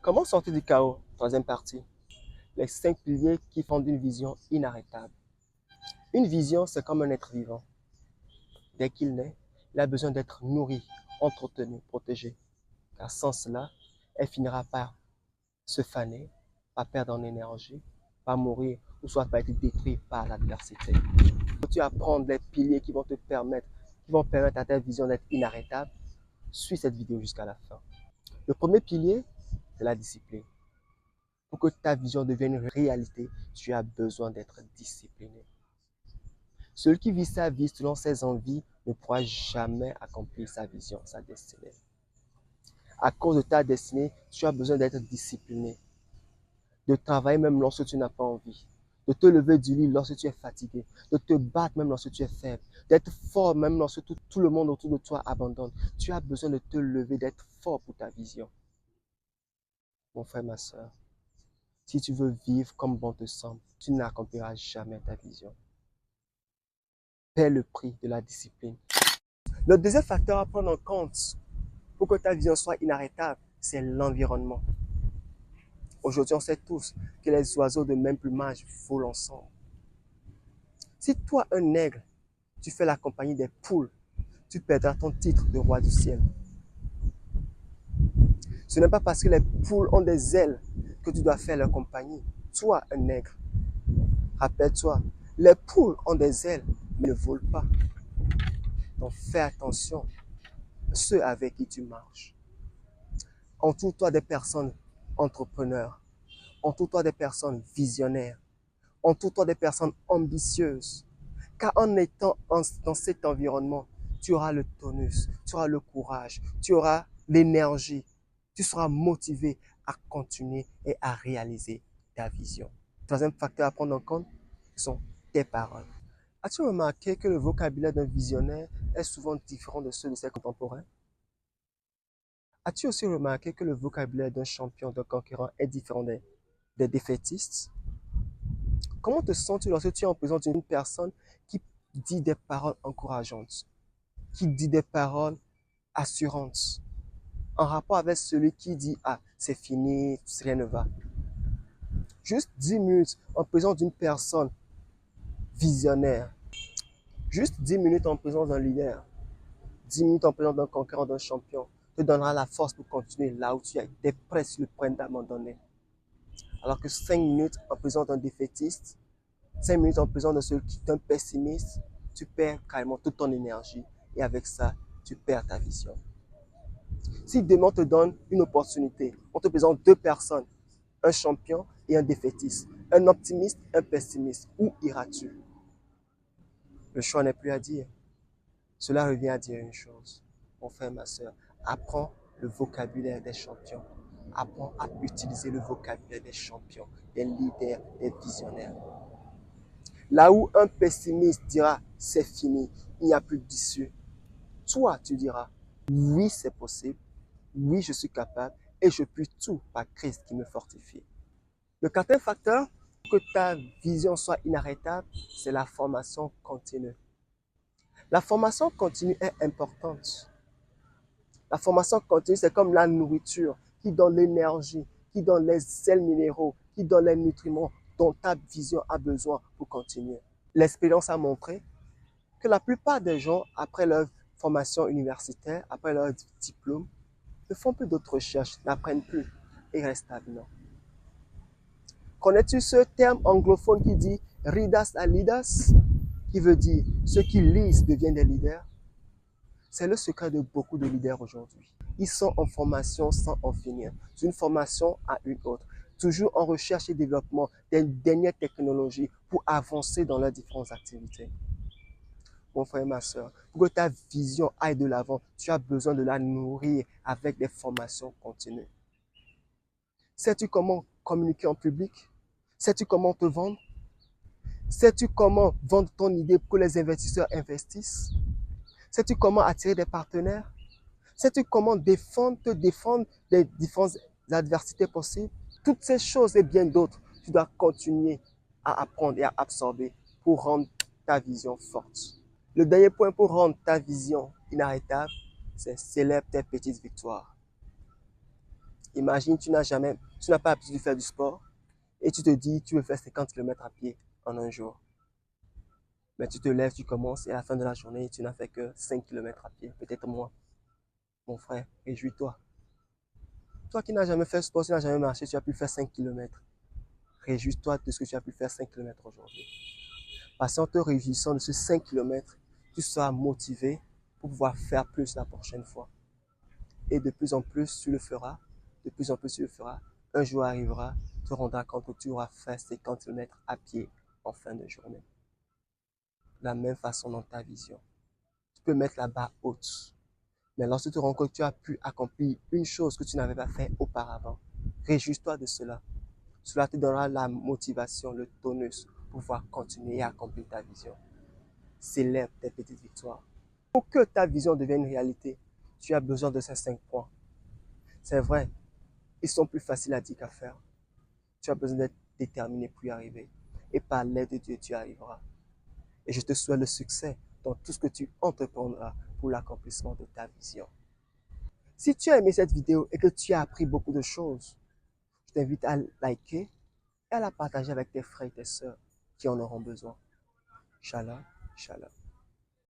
Comment sortir du chaos? Troisième partie. Les 5 piliers qui font d'une vision inarrêtable. Une vision, c'est comme un être vivant. Dès qu'il naît, il a besoin d'être nourri, entretenu, protégé. Car sans cela, elle finira par se faner, par perdre en énergie, par mourir ou soit par être détruit par l'adversité. Tu apprends les piliers qui vont permettre à ta vision d'être inarrêtable. Suis cette vidéo jusqu'à la fin. Le premier pilier, c'est la discipline. Pour que ta vision devienne une réalité, tu as besoin d'être discipliné. Celui qui vit sa vie selon ses envies ne pourra jamais accomplir sa vision, sa destinée. À cause de ta destinée, tu as besoin d'être discipliné, de travailler même lorsque tu n'as pas envie, de te lever du lit lorsque tu es fatigué, de te battre même lorsque tu es faible, d'être fort même lorsque tout le monde autour de toi abandonne. Tu as besoin de te lever, d'être fort pour ta vision. Mon frère, ma soeur, si tu veux vivre comme bon te semble, tu n'accompliras jamais ta vision. Paie le prix de la discipline. Le deuxième facteur à prendre en compte pour que ta vision soit inarrêtable, c'est l'environnement. Aujourd'hui, on sait tous que les oiseaux de même plumage volent ensemble. Si toi, un aigle, tu fais la compagnie des poules, tu perdras ton titre de roi du ciel. Ce n'est pas parce que les poules ont des ailes que tu dois faire leur compagnie. Toi, un aigle, rappelle-toi, les poules ont des ailes, mais ne volent pas. Donc fais attention à ceux avec qui tu marches. Entoure-toi des personnes entrepreneurs. Entoure-toi des personnes visionnaires. Entoure-toi des personnes ambitieuses. Car en étant dans cet environnement, tu auras le tonus, tu auras le courage, tu auras l'énergie, tu seras motivé à continuer et à réaliser ta vision. Troisième facteur à prendre en compte, ce sont tes paroles. As-tu remarqué que le vocabulaire d'un visionnaire est souvent différent de ceux de ses contemporains? As-tu aussi remarqué que le vocabulaire d'un champion, d'un conquérant est différent des défaitistes? Comment te sens-tu lorsque tu es en présence d'une personne qui dit des paroles encourageantes, qui dit des paroles assurantes, en rapport avec celui qui dit « Ah, c'est fini, rien ne va ». Juste 10 minutes en présence d'une personne visionnaire, juste 10 minutes en présence d'un leader, 10 minutes en présence d'un conquérant, d'un champion, te donnera la force pour continuer là où tu es prêt sur le point d'abandonner. Alors que 5 minutes en présence d'un défaitiste, 5 minutes en présence de celui qui est un pessimiste, tu perds carrément toute ton énergie et avec ça, tu perds ta vision. Si demain on te donne une opportunité, on te présente 2 personnes, un champion et un défaitiste, un optimiste, un pessimiste, où iras-tu? Le choix n'est plus à dire. Cela revient à dire une chose. Mon frère, ma soeur, apprends le vocabulaire des champions. Apprends à utiliser le vocabulaire des champions, des leaders, des visionnaires. Là où un pessimiste dira « c'est fini, il n'y a plus d'issue », toi tu diras « oui c'est possible, oui je suis capable et je puis tout par Christ qui me fortifie ». Le quatrième facteur pour que ta vision soit inarrêtable, c'est la formation continue. La formation continue est importante. La formation continue, c'est comme la nourriture qui donne l'énergie, qui donne les sels minéraux, qui donne les nutriments dont ta vision a besoin pour continuer. L'expérience a montré que la plupart des gens, après leur formation universitaire, après leur diplôme, ne font plus d'autres recherches, n'apprennent plus et restent stagnants. Connais-tu ce terme anglophone qui dit « readers are leaders » qui veut dire « ceux qui lisent deviennent des leaders ». C'est le secret de beaucoup de leaders aujourd'hui. Ils sont en formation sans en finir, d'une formation à une autre, toujours en recherche et développement des dernières technologies pour avancer dans leurs différentes activités. Mon frère et ma soeur, pour que ta vision aille de l'avant, tu as besoin de la nourrir avec des formations continues. Sais-tu comment communiquer en public? Sais-tu comment te vendre? Sais-tu comment vendre ton idée pour que les investisseurs investissent? Sais-tu comment attirer des partenaires? Sais-tu comment te défendre des différentes adversités possibles? Toutes ces choses et bien d'autres, tu dois continuer à apprendre et à absorber pour rendre ta vision forte. Le dernier point pour rendre ta vision inarrêtable, c'est célèbre tes petites victoires. Imagine, tu n'as pas l'habitude de faire du sport et tu te dis, tu veux faire 50 km à pied en un jour. Mais tu te lèves, tu commences et à la fin de la journée, tu n'as fait que 5 km à pied, peut-être moins. Mon frère, réjouis-toi. Toi qui n'as jamais fait sport, tu n'as jamais marché, tu as pu faire 5 km. Réjouis-toi de ce que tu as pu faire 5 km aujourd'hui. Parce qu'en te réjouissant de ce 5 km, tu seras motivé pour pouvoir faire plus la prochaine fois. Et de plus en plus, tu le feras. De plus en plus, tu le feras. Un jour arrivera, tu te rendras compte que tu auras fait 50 km à pied en fin de journée. De la même façon dans ta vision. Tu peux mettre la barre haute. Mais lorsque tu te rends compte que tu as pu accomplir une chose que tu n'avais pas fait auparavant, réjouis-toi de cela. Cela te donnera la motivation, le tonus pour pouvoir continuer à accomplir ta vision. Célèbre tes petites victoires. Pour que ta vision devienne réalité, tu as besoin de ces 5 points. C'est vrai, ils sont plus faciles à dire qu'à faire. Tu as besoin d'être déterminé pour y arriver. Et par l'aide de Dieu, tu y arriveras. Et je te souhaite le succès dans tout ce que tu entreprendras pour l'accomplissement de ta vision. Si tu as aimé cette vidéo et que tu as appris beaucoup de choses, je t'invite à liker et à la partager avec tes frères et tes sœurs qui en auront besoin. Shalom, shalom.